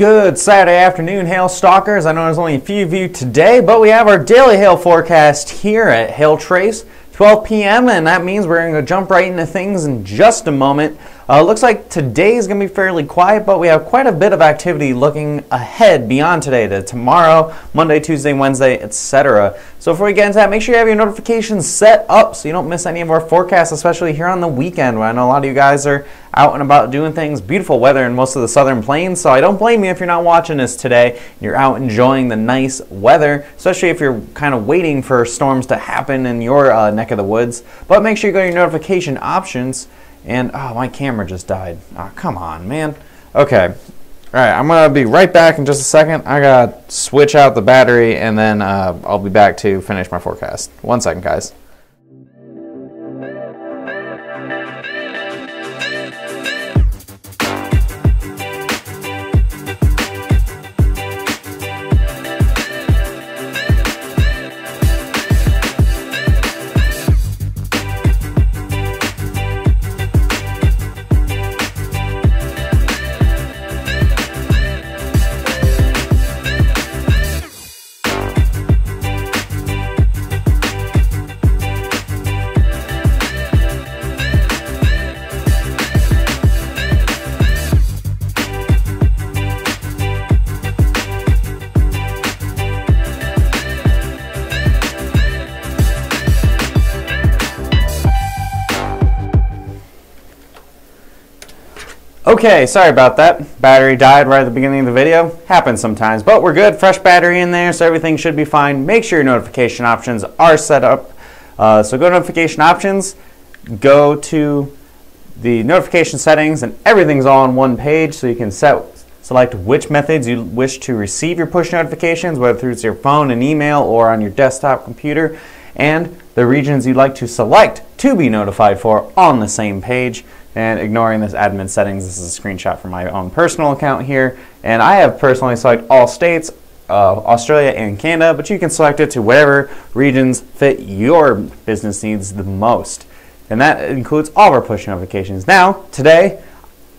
Good Saturday afternoon, Hail Stalkers. I know there's only a few of you today, but we have our daily hail forecast here at Hail Trace, 12 p.m., and that means we're going to jump right into things in just a moment. Looks like today is going to be fairly quiet, but we have quite a bit of activity looking ahead beyond today to tomorrow, Monday, Tuesday, Wednesday, etc. So before we get into that, make sure you have your notifications set up so you don't miss any of our forecasts, especially here on the weekend when I know a lot of you guys are out and about doing things. Beautiful weather in most of the southern plains, so I don't blame you if you're not watching this today. You're out enjoying the nice weather, especially if you're kind of waiting for storms to happen in your neck of the woods. But make sure you go to your notification options. And, oh, my camera just died. Oh, come on, man. Okay. All right, I'm going to be right back in just a second. I got to switch out the battery, and then I'll be back to finish my forecast. 1 second, guys. Okay, sorry about that. Battery died right at the beginning of the video. Happens sometimes, but we're good. Fresh battery in there, so everything should be fine. Make sure your notification options are set up. So go to notification options, go to the notification settings, and everything's all on one page, so you can select which methods you wish to receive your push notifications, whether through your phone and email or on your desktop computer, and the regions you'd like to select to be notified for on the same page. And ignoring this admin settings, this is a screenshot from my own personal account here. And I have personally selected all states, Australia and Canada, but you can select it to whatever regions fit your business needs the most. And that includes all of our push notifications. Now, today,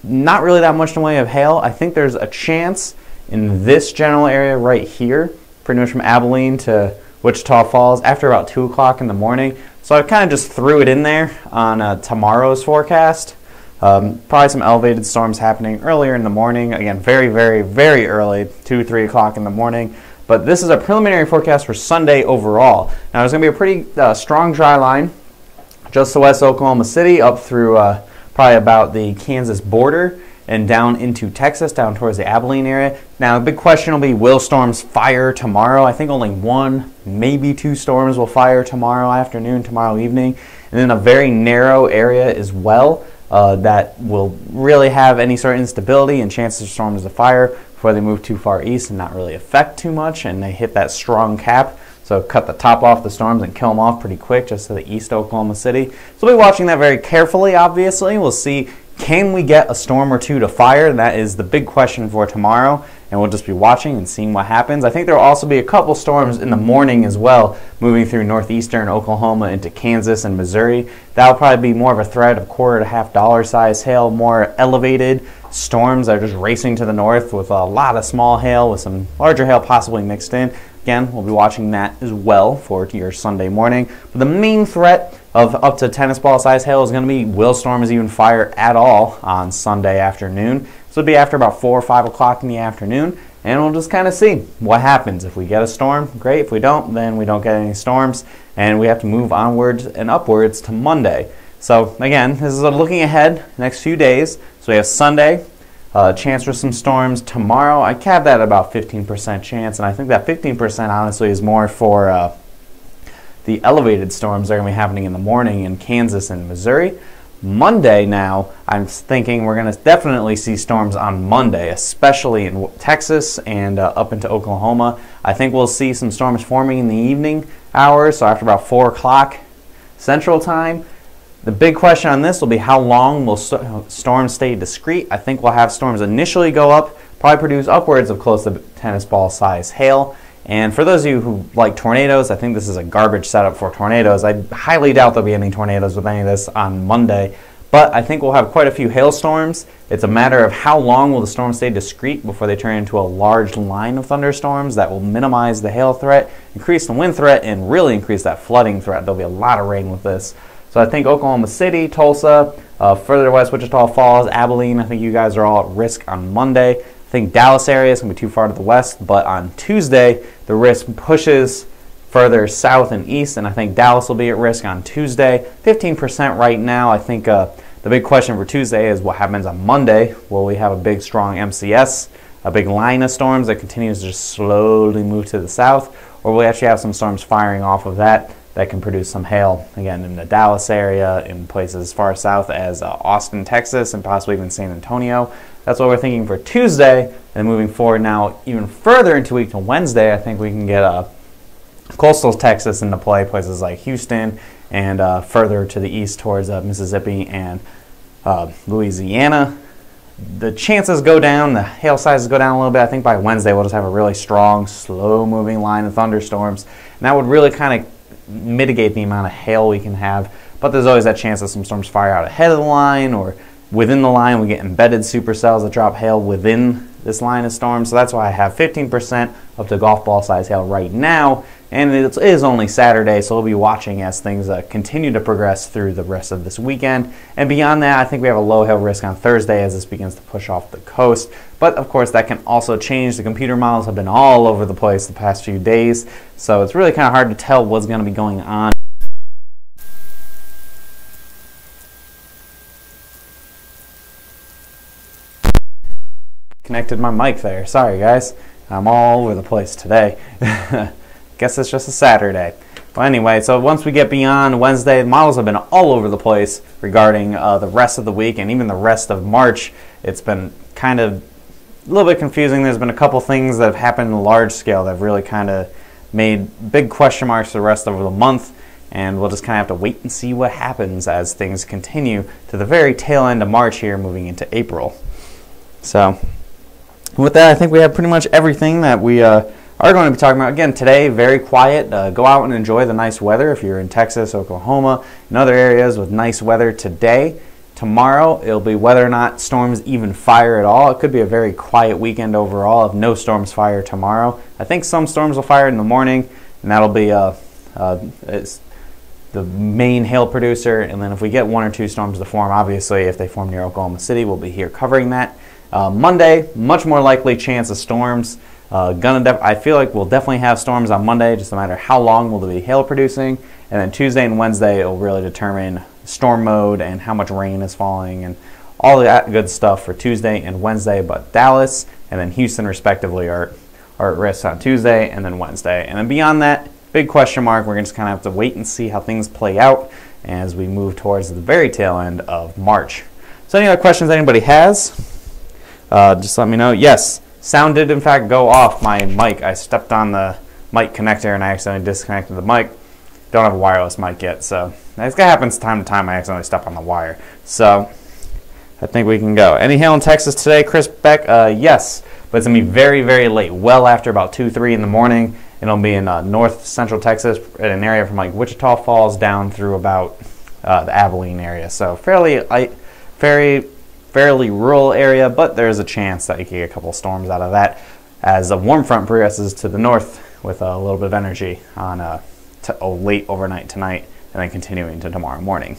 not really that much in the way of hail. I think there's a chance in this general area right here, pretty much from Abilene to Wichita Falls, after about 2 o'clock in the morning. So I kind of just threw it in there on tomorrow's forecast. Probably some elevated storms happening earlier in the morning. Again, very, very, very early, 2, 3 o'clock in the morning. But this is a preliminary forecast for Sunday overall. Now, there's going to be a pretty strong dry line just to west of Oklahoma City up through probably about the Kansas border and down into Texas, down towards the Abilene area. Now, the big question will be, will storms fire tomorrow? I think only 1, maybe 2 storms will fire tomorrow afternoon, tomorrow evening. And then a very narrow area as well that will really have any sort of instability and chances of storms to fire before they move too far east and not really affect too much, and they hit that strong cap. So cut the top off the storms and kill them off pretty quick just to the east of Oklahoma City. So we'll be watching that very carefully, obviously. We'll see, can we get a storm or two to fire? And that is the big question for tomorrow. And we'll just be watching and seeing what happens. I think there will also be a couple storms in the morning as well, moving through northeastern Oklahoma into Kansas and Missouri. That'll probably be more of a threat of $1.25 to $1.5 size hail, more elevated storms that are just racing to the north with a lot of small hail with some larger hail possibly mixed in. Again, we'll be watching that as well for your Sunday morning. But the main threat of up to tennis ball size hail is going to be, will storms even fire at all on Sunday afternoon? So it'll be after about 4 or 5 o'clock in the afternoon, and we'll just kind of see what happens. If we get a storm, great. If we don't, then we don't get any storms, and we have to move onwards and upwards to Monday. So again, this is looking ahead next few days. So we have Sunday, chance for some storms tomorrow. I capped that at about 15% chance, and I think that 15% honestly is more for the elevated storms that are going to be happening in the morning in Kansas and Missouri. Monday now, I'm thinking we're going to definitely see storms on Monday, especially in Texas and up into Oklahoma. I think we'll see some storms forming in the evening hours, so after about 4 o'clock Central Time. The big question on this will be, how long will storms stay discrete? I think we'll have storms initially go up, probably produce upwards of close to tennis ball size hail. And for those of you who like tornadoes, I think this is a garbage setup for tornadoes. I highly doubt there'll be any tornadoes with any of this on Monday. But I think we'll have quite a few hailstorms. It's a matter of how long will the storms stay discrete before they turn into a large line of thunderstorms that will minimize the hail threat, increase the wind threat, and really increase that flooding threat. There'll be a lot of rain with this. So I think Oklahoma City, Tulsa, further west, Wichita Falls, Abilene, I think you guys are all at risk on Monday. I think Dallas area is going to be too far to the west, but on Tuesday, the risk pushes further south and east, and I think Dallas will be at risk on Tuesday. 15% right now. I think the big question for Tuesday is what happens on Monday. Will we have a big, strong MCS, a big line of storms that continues to just slowly move to the south, or will we actually have some storms firing off of that can produce some hail, again, in the Dallas area, in places as far south as Austin, Texas, and possibly even San Antonio. That's what we're thinking for Tuesday, and moving forward now even further into week to Wednesday, I think we can get coastal Texas into play, places like Houston and further to the east towards Mississippi and Louisiana. The chances go down, the hail sizes go down a little bit. I think by Wednesday we'll just have a really strong, slow-moving line of thunderstorms, and that would really kind of mitigate the amount of hail we can have. But there's always that chance that some storms fire out ahead of the line, or within the line we get embedded supercells that drop hail within this line of storms. So that's why I have 15% up to golf ball size hail right now, and it is only Saturday, so we'll be watching as things continue to progress through the rest of this weekend. And beyond that, I think we have a low hail risk on Thursday as this begins to push off the coast. But of course that can also change. The computer models have been all over the place the past few days, so it's really kind of hard to tell what's going to be going on. Connected my mic there. Sorry guys, I'm all over the place today. Guess it's just a Saturday. But anyway, so once we get beyond Wednesday, the models have been all over the place regarding the rest of the week and even the rest of March. It's been kind of a little bit confusing. There's been a couple things that have happened on a large scale that have really kind of made big question marks for the rest of the month, and we'll just kind of have to wait and see what happens as things continue to the very tail end of March here, moving into April. So with that, I think we have pretty much everything that we are going to be talking about. Again, today, very quiet. Go out and enjoy the nice weather if you're in Texas, Oklahoma, and other areas with nice weather today. Tomorrow, it'll be whether or not storms even fire at all. It could be a very quiet weekend overall if no storms fire tomorrow. I think some storms will fire in the morning, and that'll be the main hail producer. And then if we get one or two storms to form, obviously, if they form near Oklahoma City, we'll be here covering that. Monday, much more likely chance of storms. I feel like we'll definitely have storms on Monday, just no matter how long will they be hail producing. And then Tuesday and Wednesday, it will really determine storm mode and how much rain is falling and all that good stuff for Tuesday and Wednesday. But Dallas and then Houston, respectively, are at risk on Tuesday and then Wednesday. And then beyond that, big question mark. We're going to just kind of have to wait and see how things play out as we move towards the very tail end of March. So any other questions anybody has, just let me know. Yes. Sound did in fact go off my mic. I stepped on the mic connector and I accidentally disconnected the mic. Don't have a wireless mic yet, so that happens time to time. I accidentally step on the wire. So I think we can go. Any hail in Texas today, Chris Beck? Yes, but it's going to be very, very late, well after about 2, 3 in the morning. It'll be in north central Texas, at an area from like Wichita Falls down through about the Abilene area. So fairly rural area, but there's a chance that you can get a couple storms out of that as a warm front progresses to the north with a little bit of energy on late overnight tonight and then continuing to tomorrow morning.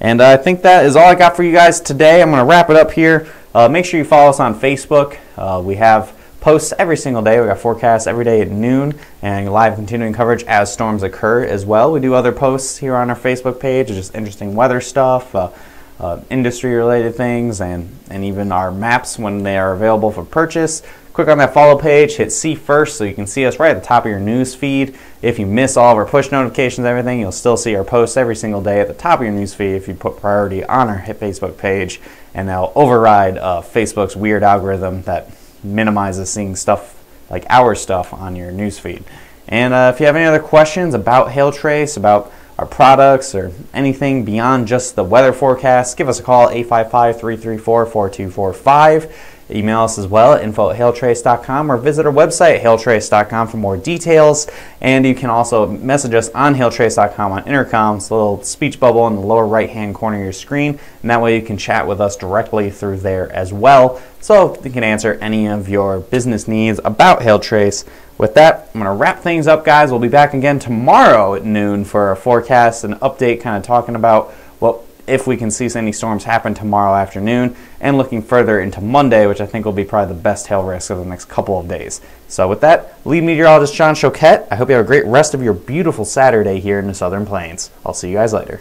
And I think that is all I got for you guys today. I'm going to wrap it up here. Make sure you follow us on Facebook. We have posts every single day. We got forecasts every day at noon and live continuing coverage as storms occur as well. We do other posts here on our Facebook page, just interesting weather stuff, industry related things, and even our maps when they are available for purchase. Click on that follow page, hit see first so you can see us right at the top of your news feed. If you miss all of our push notifications and everything, you'll still see our posts every single day at the top of your news feed if you put priority on our Facebook page, and they'll override Facebook's weird algorithm that minimizes seeing stuff like our stuff on your news feed. And if you have any other questions about Hail Trace, about our products, or anything beyond just the weather forecast, give us a call, 855-334-4245. Email us as well at info@hailtrace.com or visit our website, hailtrace.com, for more details. And you can also message us on hailtrace.com on intercom. It's a little speech bubble in the lower right-hand corner of your screen, and that way you can chat with us directly through there as well. So we can answer any of your business needs about Hailtrace. With that, I'm going to wrap things up, guys. We'll be back again tomorrow at noon for a forecast and update, kind of talking about if we can see any storms happen tomorrow afternoon, and looking further into Monday, which I think will be probably the best hail risk of the next couple of days. So with that, lead meteorologist John Choquette, I hope you have a great rest of your beautiful Saturday here in the Southern Plains. I'll see you guys later.